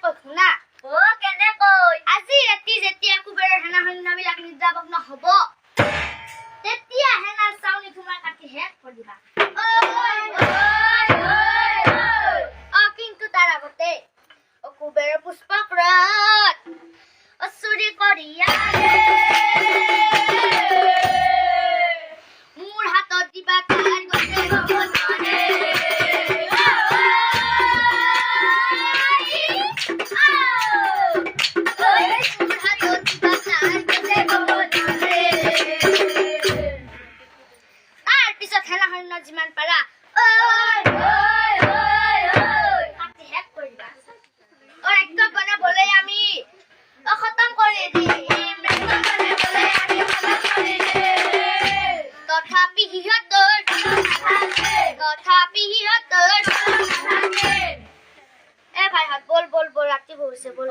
কৈ শুনা কেনে কৈ আজি ৰাতি যেতিয়া কুবেৰৰ হেনা সৈন্যবিলাক নিদ্ৰামগ্ন হ'ব তেতিয়া হেনা চাউনি তোমাৰ কাটি শেষ কৰি দিবা কিন্তু তাৰ আগতে কুবেৰৰ পুষ্পক্ৰত চুৰি কৰি মোৰ হাতত দিবা তাৰ গছে যিমান পাৰা কাটি শেষ কৰিবা ৰাজ্য বনাবলৈ আমি খতম কৰি দিম তথাপি সিহঁতৰ ভাইহঁত বল ৰাতি বহুছে বল